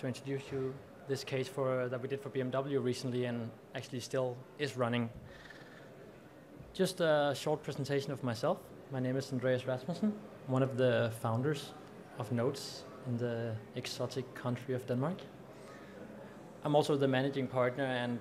to introduce you this case that we did for BMW recently and actually still is running. Just a short presentation of myself. My name is Andreas Rasmussin, one of the founders of Notes in the exotic country of Denmark. I'm also the managing partner and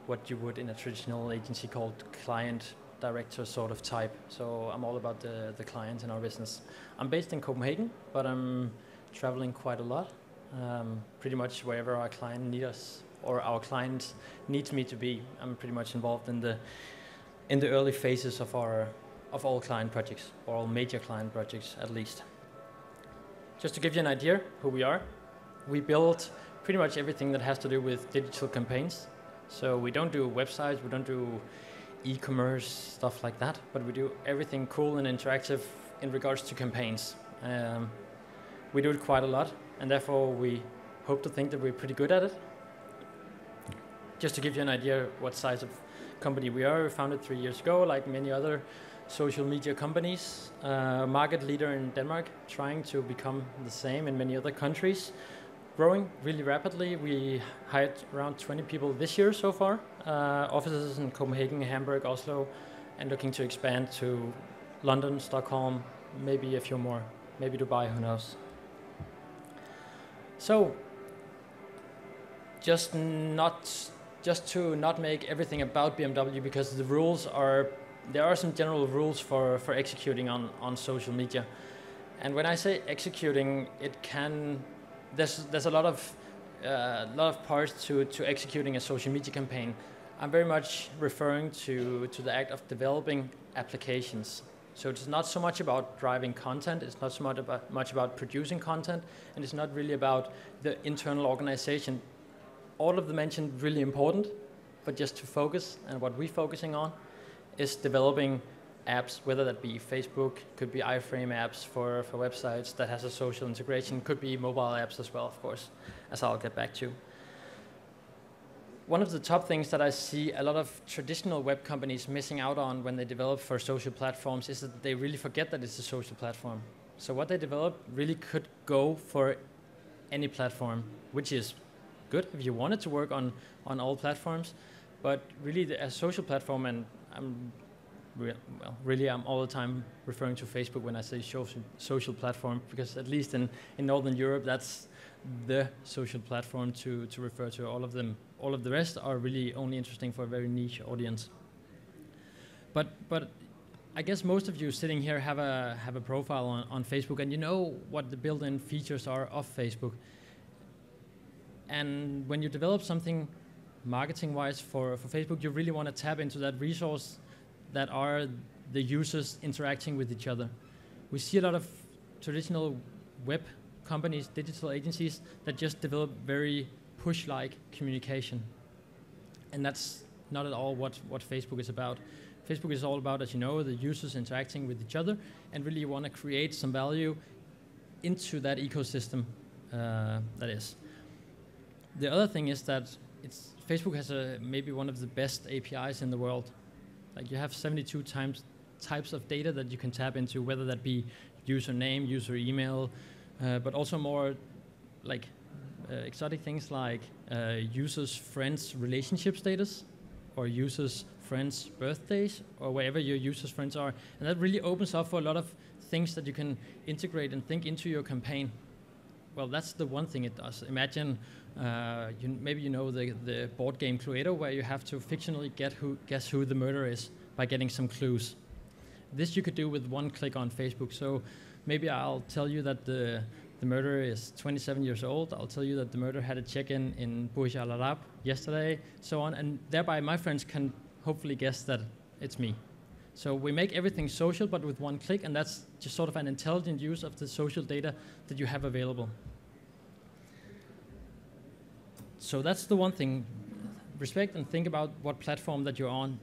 what you would in a traditional agency called client director sort of type. So I'm all about the clients in our business. I'm based in Copenhagen, but I'm traveling quite a lot. Pretty much wherever our client needs us or our client needs me to be. I'm pretty much involved in the early phases of all client projects, or all major client projects at least. Just to give you an idea who we are, we build pretty much everything that has to do with digital campaigns. So we don't do websites, we don't do e-commerce, stuff like that, but we do everything cool and interactive in regards to campaigns. We do it quite a lot, and therefore we hope to think that we're pretty good at it. Just to give you an idea what size of company we are, we founded 3 years ago, like many other social media companies. Market leader in Denmark, trying to become the same in many other countries. Growing really rapidly. We hired around 20 people this year so far. Offices in Copenhagen, Hamburg, Oslo, and looking to expand to London, Stockholm, maybe a few more, maybe Dubai, who knows. So, just to not make everything about BMW, because the rules are, there are some general rules for executing on social media. And when I say executing, there's a lot of parts to executing a social media campaign. I'm very much referring to the act of developing applications. So it's not so much about driving content, it's not so much about producing content, and it's not really about the internal organization. All of the mentioned really important, but just to focus, and what we're focusing on is developing apps, whether that be Facebook, could be iframe apps for websites that has a social integration, could be mobile apps as well, of course, as I'll get back to. One of the top things that I see a lot of traditional web companies missing out on when they develop for social platforms is that they really forget that it's a social platform. So what they develop really could go for any platform, which is good if you want it to work on all platforms, but really a social platform, and I'm all the time referring to Facebook when I say social platform, because at least in Northern Europe, that's the social platform to refer to. All of them. All of the rest are really only interesting for a very niche audience. But I guess most of you sitting here have a profile on Facebook, and you know what the built-in features are of Facebook. And when you develop something marketing-wise for Facebook, you really want to tap into that resource that are the users interacting with each other. We see a lot of traditional web companies, digital agencies, that just develop very push-like communication. And that's not at all what Facebook is about. Facebook is all about, as you know, the users interacting with each other, and really you want to create some value into that ecosystem, that is. The other thing is that Facebook has maybe one of the best APIs in the world. Like you have 72 types of data that you can tap into, whether that be username, user email, but also more like exotic things like users' friends' relationship status, or users' friends' birthdays, or wherever your users' friends are. And that really opens up for a lot of things that you can integrate and think into your campaign. Well, that's the one thing it does. Imagine, maybe you know the board game Cluedo, where you have to fictionally guess who the murderer is by getting some clues. This you could do with one click on Facebook. So maybe I'll tell you that the murderer is 27 years old. I'll tell you that the murderer had a check-in in Burj Al Arab yesterday, so on, and thereby my friends can hopefully guess that it's me. So we make everything social, but with one click, and that's just sort of an intelligent use of the social data that you have available. So that's the one thing. Respect and think about what platform that you're on.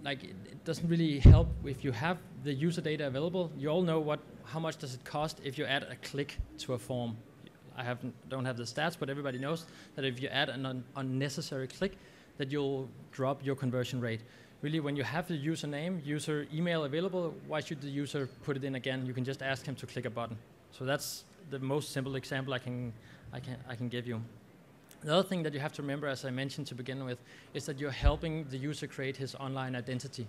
Like, it doesn't really help if you have the user data available. You all know how much does it cost if you add a click to a form. I don't have the stats, but everybody knows that if you add an unnecessary click, that you'll drop your conversion rate. Really, when you have the username, user email available, why should the user put it in again? You can just ask him to click a button. So that's the most simple example I can give you. The other thing that you have to remember, as I mentioned to begin with, is that you're helping the user create his online identity.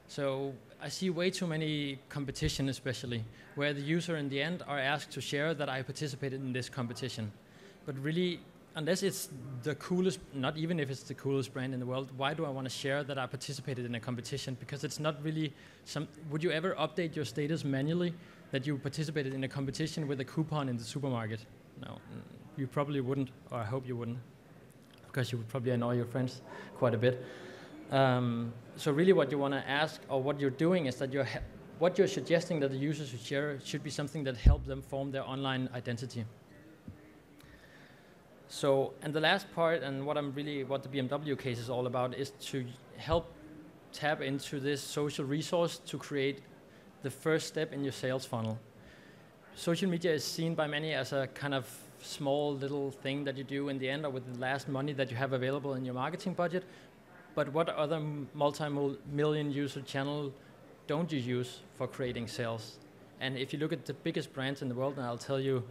So I see way too many competition, especially, where the user in the end are asked to share that I participated in this competition. But really, unless it's the coolest, not even if it's the coolest brand in the world, why do I want to share that I participated in a competition? Because it's not really would you ever update your status manually that you participated in a competition with a coupon in the supermarket? No, you probably wouldn't, or I hope you wouldn't, because you would probably annoy your friends quite a bit. So really what you want to ask, or what you're doing, is that what you're suggesting that the users should share should be something that helps them form their online identity. So, and the last part, and what the BMW case is all about, is to help tap into this social resource to create the first step in your sales funnel. Social media is seen by many as a kind of small little thing that you do in the end, or with the last money that you have available in your marketing budget. But what other multi-million user channel don't you use for creating sales? And if you look at the biggest brands in the world, and I'll tell you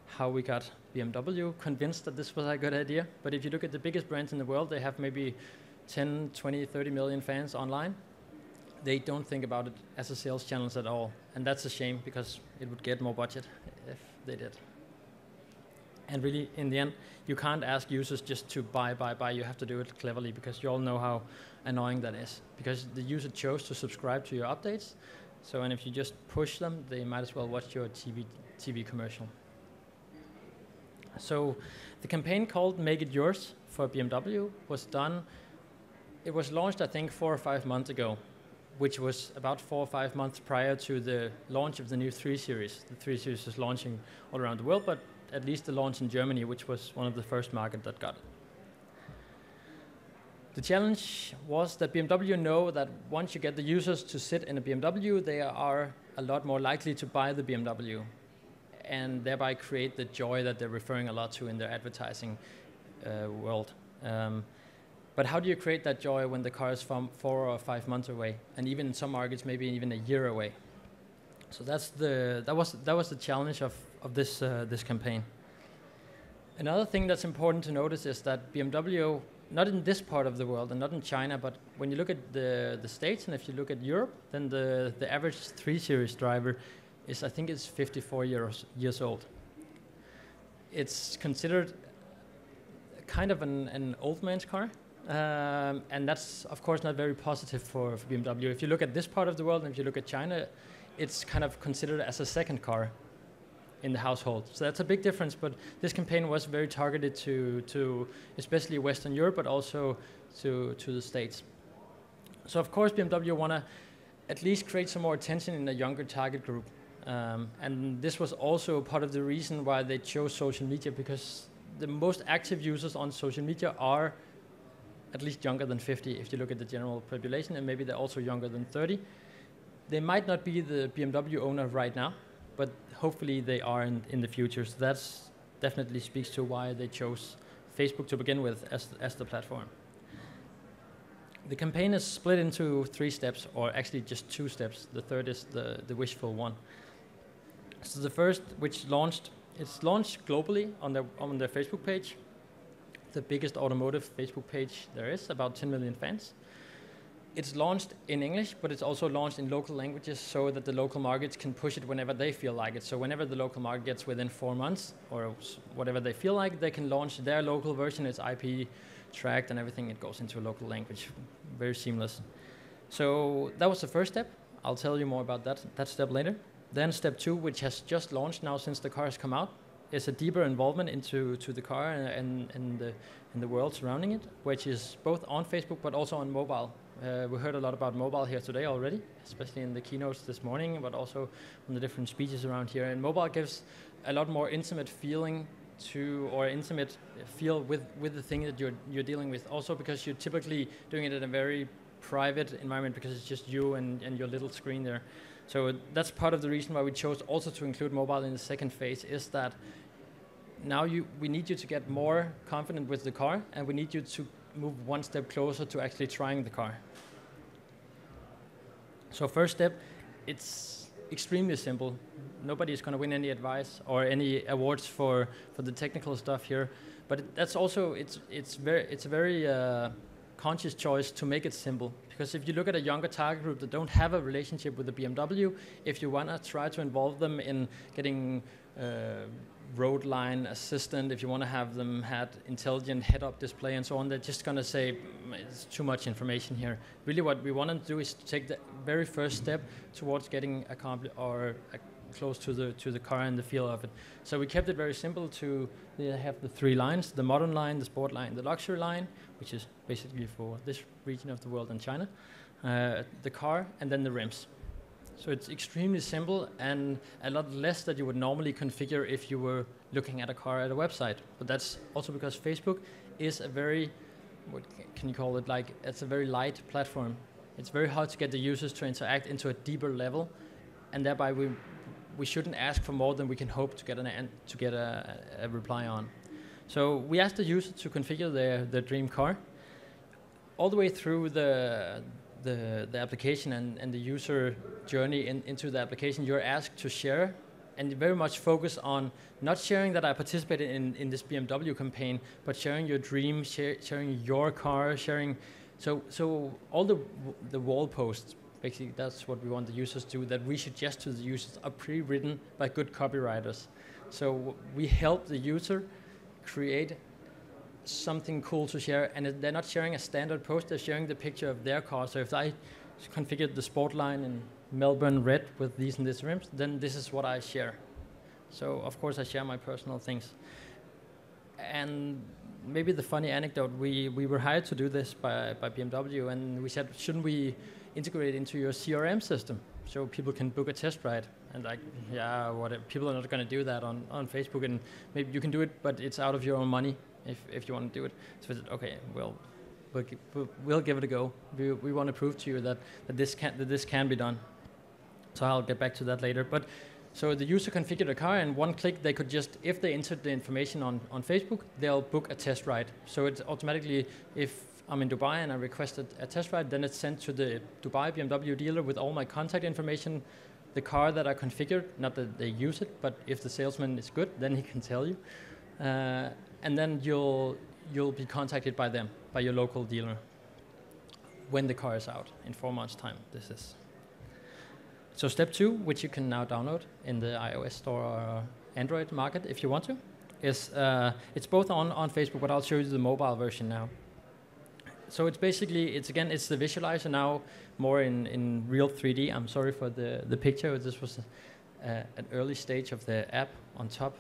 how we got BMW convinced that this was a good idea. But if you look at the biggest brands in the world, they have maybe 10, 20, 30 million fans online. They don't think about it as a sales channel at all. And that's a shame, because it would get more budget if they did. And really, in the end, you can't ask users just to buy. You have to do it cleverly, because you all know how annoying that is. Because the user chose to subscribe to your updates. So, and if you just push them, they might as well watch your TV commercial. So the campaign called Make It Yours for BMW was done. It was launched, I think, 4 or 5 months ago, which was about 4 or 5 months prior to the launch of the new 3 Series. The 3 Series is launching all around the world, but at least the launch in Germany, which was one of the first markets that got it. The challenge was that BMW know that once you get the users to sit in a BMW, they are a lot more likely to buy the BMW, and thereby create the joy that they're referring a lot to in their advertising world. But how do you create that joy when the car is from 4 or 5 months away, and even in some markets maybe even a year away? So that was the challenge of this campaign. Another thing that's important to notice is that BMW, not in this part of the world and not in China, but when you look at the States and if you look at Europe, then the average 3 Series driver is, I think it's 54 years old. It's considered kind of an old man's car, and that's of course not very positive for BMW. If you look at this part of the world and if you look at China, it's kind of considered as a second car in the household. So that's a big difference, but this campaign was very targeted to especially Western Europe, but also to the States. So of course BMW want to at least create some more attention in a younger target group. And this was also part of the reason why they chose social media, because the most active users on social media are at least younger than 50 if you look at the general population, and maybe they're also younger than 30. They might not be the BMW owner right now, but hopefully they are in the future. So that definitely speaks to why they chose Facebook to begin with as the platform. The campaign is split into 3 steps, or actually just 2 steps. The third is the wishful one. So the first, it's launched globally on their Facebook page, the biggest automotive Facebook page there is, about 10 million fans. It's launched in English, but it's also launched in local languages so that the local markets can push it whenever they feel like it. So whenever the local market gets within 4 months, or whatever they feel like, they can launch their local version. It's IP tracked and everything. It goes into a local language, very seamless. So that was the first step. I'll tell you more about that step later. Then step 2, which has just launched now since the car has come out, is a deeper involvement into the car and the world surrounding it, which is both on Facebook but also on mobile. We heard a lot about mobile here today already, especially in the keynotes this morning, but also on the different speeches around here. And mobile gives a lot more intimate feeling intimate feel with the thing that you're dealing with. Also because you're typically doing it in a very private environment, because it's just you and your little screen there. So that's part of the reason why we chose also to include mobile in the second phase, is that now we need you to get more confident with the car, and we need you to move one step closer to actually trying the car. So first step, it's extremely simple. Nobody is going to win any advice or any awards for the technical stuff here, But that's also it's a very conscious choice to make it simple, because if you look at a younger target group that don't have a relationship with the BMW, if you want to try to involve them in getting road line assistant, if you want to have them had intelligent head-up display and so on, they're just going to say it's too much information here. Really what we want to do is to take the very first step towards getting close to the car and the feel of it. So we kept it very simple to have the three lines: the modern line, the sport line, the luxury line, which is basically for this region of the world and China, the car, and then the rims. So it's extremely simple and a lot less that you would normally configure if you were looking at a car at a website. But that's also because Facebook is a very, what can you call it, like it's a very light platform. It's very hard to get the users to interact into a deeper level, and thereby we shouldn't ask for more than we can hope to get a reply on. So we asked the user to configure their dream car all the way through the application and the user journey into the application. You're asked to share, and very much focus on not sharing that I participated in this BMW campaign, but sharing your dream, sharing your car, sharing. So all the wall posts, basically that's what we want the users to do, that we suggest to the users are pre-written by good copywriters. So we help the user create something cool to share, and they're not sharing a standard post, they're sharing the picture of their car. So if I configured the sport line in Melbourne red with these and these rims, then this is what I share. So of course I share my personal things. And maybe the funny anecdote, we were hired to do this by BMW, and we said, shouldn't we integrate it into your CRM system so people can book a test ride? And like, yeah, whatever. People are not going to do that on Facebook, and maybe you can do it, but it's out of your own money if you want to do it. So we said, okay, we'll give it a go. We want to prove to you that this can be done. So I'll get back to that later. But so the user configured a car, and one click they could just, if they entered the information on Facebook, they'll book a test ride. So it's automatically, if I'm in Dubai and I requested a test ride, then it's sent to the Dubai BMW dealer with all my contact information, the car that I configured, not that they use it, but if the salesman is good, then he can tell you. And then you'll be contacted by them, by your local dealer, when the car is out in 4 months' time. This is. So step 2, which you can now download in the iOS store or Android market if you want to, is it's both on Facebook, but I'll show you the mobile version now. So it's basically, it's the visualizer now, more in real 3D. I'm sorry for the picture. This was an early stage of the app on top.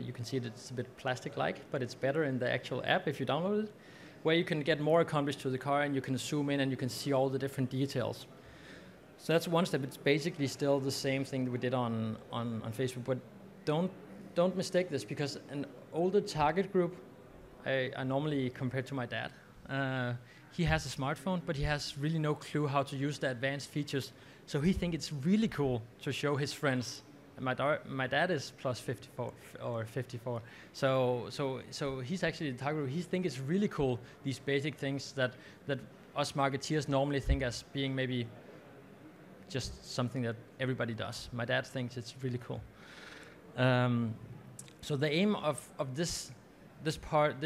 You can see that it's a bit plastic-like, but it's better in the actual app if you download it, where you can get more accomplished to the car, and you can zoom in and you can see all the different details. So that's one step. It's basically still the same thing that we did on Facebook, but don't mistake this, because an older target group, I normally compare to my dad. He has a smartphone, but he has really no clue how to use the advanced features. So he thinks it's really cool to show his friends. And my dad is plus 54 or 54. So he's actually the target group. He thinks it's really cool, these basic things that us marketeers normally think as being maybe just something that everybody does. My dad thinks it's really cool. So the aim of this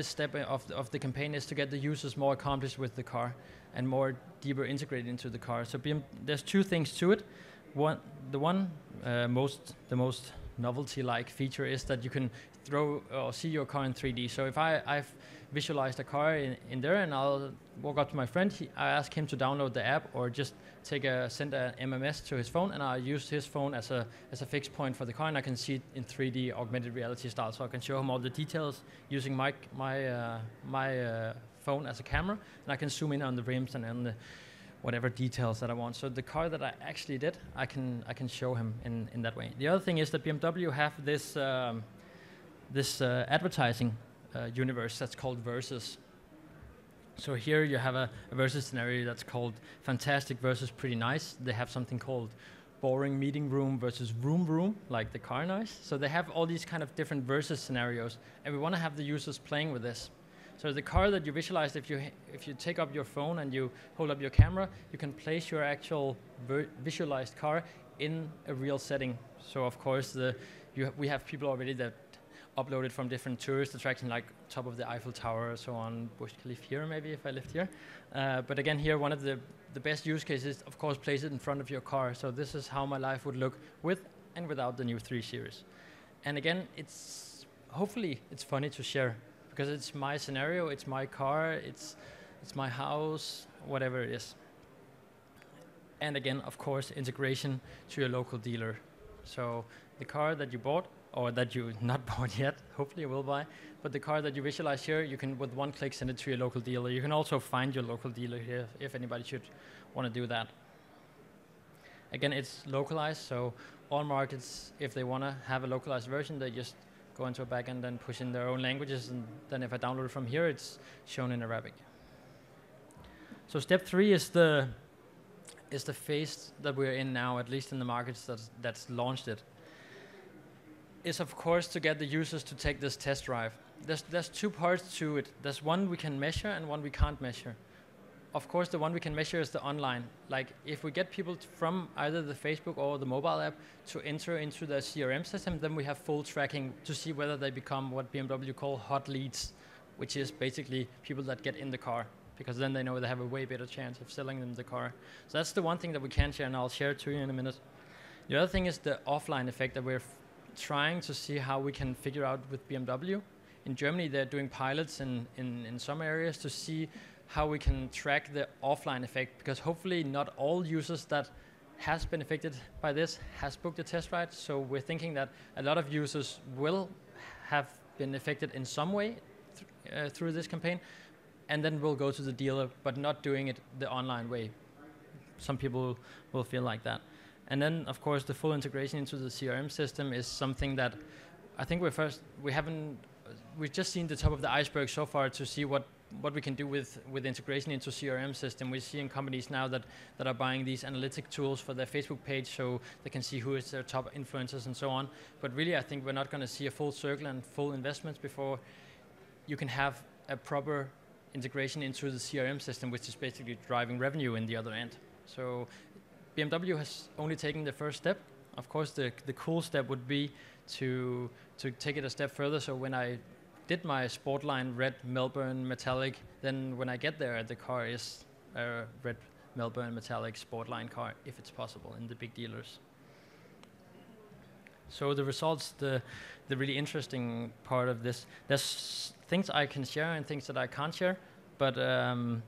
step of the campaign is to get the users more accomplished with the car and more deeper integrated into the car. So there's 2 things to it. The most novelty-like feature is that you can see your car in 3D. So if I've visualized a car in there, and I'll walk up to my friend, I ask him to download the app or just send an MMS to his phone, and I use his phone as a fixed point for the car, and I can see it in 3D augmented reality style. So I can show him all the details using my phone as a camera, and I can zoom in on the rims and on the whatever details that I want. So the car that I actually did, I can show him in that way. The other thing is that BMW have this advertising universe that's called Versus. So here you have a versus scenario that's called fantastic versus pretty nice. They have something called boring meeting room versus room, like the car nice. So they have all these kind of different versus scenarios, and we want to have the users playing with this. So the car that you visualized, if you take up your phone and you hold up your camera, you can place your actual visualized car in a real setting. So of course we have people already that uploaded from different tourist attractions like top of the Eiffel Tower, so on, Burj Khalifa here maybe if I lived here. But again here, one of the best use cases, of course, place it in front of your car. So this is how my life would look with and without the new 3 Series. And again, hopefully it's funny to share, because it's my scenario, it's my car, it's my house, whatever it is. And again, of course, integration to your local dealer. So the car that you bought, or that you not bought yet, hopefully you will buy, but the car that you visualize here, you can with one click send it to your local dealer. You can also find your local dealer here if anybody should want to do that. Again, it's localized, so all markets, if they want to have a localized version, they just go into a backend and push in their own languages, and then if I download it from here, it's shown in Arabic. So step 3 is the phase that we're in now, at least in the markets that's launched it. Is of course to get the users to take this test drive. There's 2 parts to it. There's one we can measure and one we can't measure. Of course, the one we can measure is the online. Like if we get people from either the Facebook or the mobile app to enter into the CRM system, then we have full tracking to see whether they become what BMW call hot leads, which is basically people that get in the car, because then they know they have a way better chance of selling them the car. So that's the one thing that we can share, and I'll share it to you in a minute. The other thing is the offline effect that we're trying to see how we can figure out with BMW. In Germany, they're doing pilots in some areas to see how we can track the offline effect, because hopefully not all users that has been affected by this has booked a test ride. So we're thinking that a lot of users will have been affected in some way through this campaign, and then we'll go to the dealer, but not doing it the online way. Some people will feel like that. And then, of course, the full integration into the CRM system is something that I think we've just seen the top of the iceberg so far to see what we can do with integration into CRM system. We're seeing companies now that are buying these analytic tools for their Facebook page so they can see who is their top influencers and so on. But really, I think we're not going to see a full circle and full investments before you can have a proper integration into the CRM system, which is basically driving revenue in the other end. So BMW has only taken the first step. Of course, the cool step would be to take it a step further. So when I did my Sportline red Melbourne metallic, then when I get there, the car is a red Melbourne metallic Sportline car, if it's possible, in the big dealers. So the results, the really interesting part of this, there's things I can share and things that I can't share, but the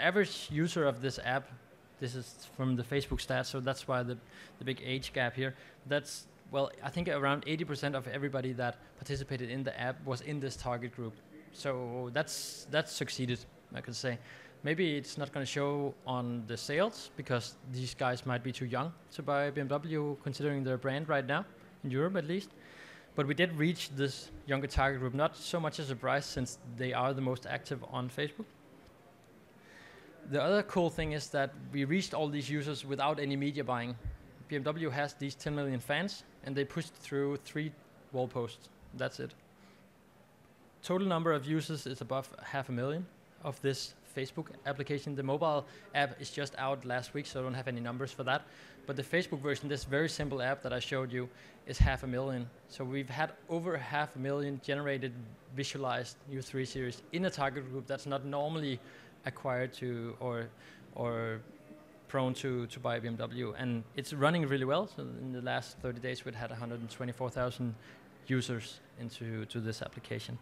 average user of this app, this is from the Facebook stats, so that's why the big age gap here. That's, well, I think around 80% of everybody that participated in the app was in this target group. So that's succeeded, I could say. Maybe it's not going to show on the sales because these guys might be too young to buy BMW, considering their brand right now, in Europe at least. But we did reach this younger target group, not so much a surprise since they are the most active on Facebook. The other cool thing is that we reached all these users without any media buying. BMW has these 10 million fans, and they pushed through 3 wall posts. That's it. Total number of users is above 500,000 of this Facebook application. The mobile app is just out last week, so I don't have any numbers for that. But the Facebook version, this very simple app that I showed you, is 500,000. So we've had over 500,000 generated, visualized new 3 Series in a target group that's not normally acquired to or prone to buy BMW, and it's running really well. So in the last 30 days, we've had 124,000 users into this application.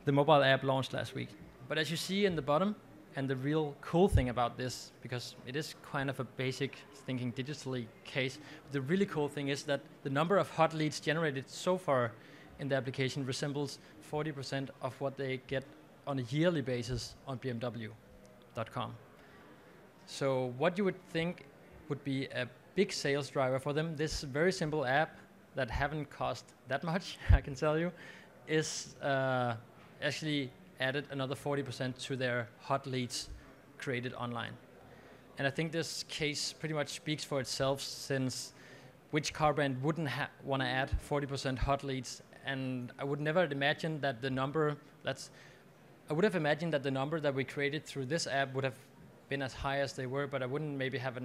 The mobile app launched last week. But as you see in the bottom, and the real cool thing about this, because it is kind of a basic thinking digitally case, the really cool thing is that the number of hot leads generated so far in the application resembles 40% of what they get on a yearly basis on BMW.com. So what you would think would be a big sales driver for them, this very simple app that haven't cost that much, I can tell you, is actually added another 40% to their hot leads created online. And I think this case pretty much speaks for itself, since which car brand wouldn't want to add 40% hot leads? And I would never imagine that the number I would have imagined that the number that we created through this app would have been as high as they were, but I wouldn't maybe have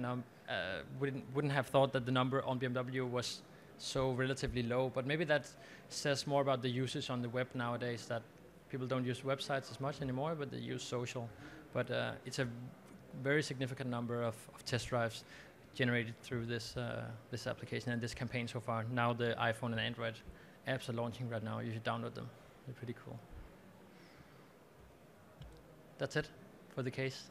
wouldn't have thought that the number on BMW was so relatively low. But maybe that says more about the usage on the web nowadays, that people don't use websites as much anymore, but they use social. But it's a very significant number of test drives generated through this this application and this campaign so far. Now the iPhone and Android apps are launching right now. You should download them. They're pretty cool. That's it for the case.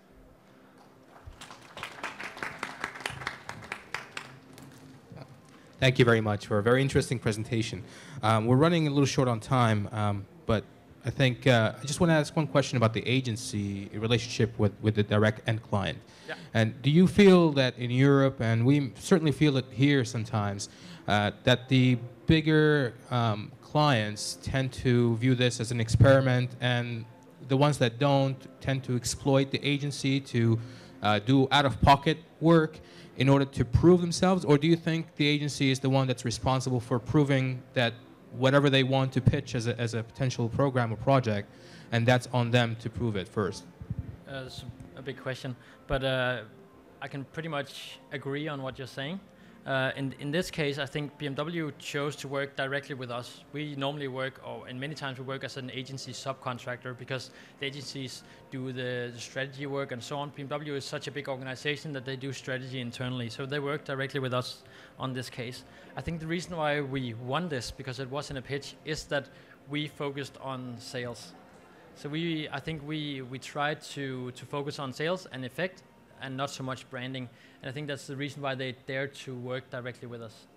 Thank you very much for a very interesting presentation. We're running a little short on time, but I think I just want to ask one question about the agency relationship with the direct end client. Yeah. And do you feel that in Europe, and we certainly feel it here sometimes, that the bigger clients tend to view this as an experiment, and the ones that don't tend to exploit the agency to do out-of-pocket work in order to prove themselves? Or do you think the agency is the one that's responsible for proving that whatever they want to pitch as a potential program or project, and that's on them to prove it first? It's a big question, but I can pretty much agree on what you're saying. In this case, I think BMW chose to work directly with us. We normally work, and many times we work as an agency subcontractor, because the agencies do the strategy work and so on. BMW is such a big organization that they do strategy internally, so they work directly with us on this case. I think the reason why we won this, because it was in a pitch, is that we focused on sales. So I think we tried to focus on sales and effect, and not so much branding. And I think that's the reason why they dared to work directly with us.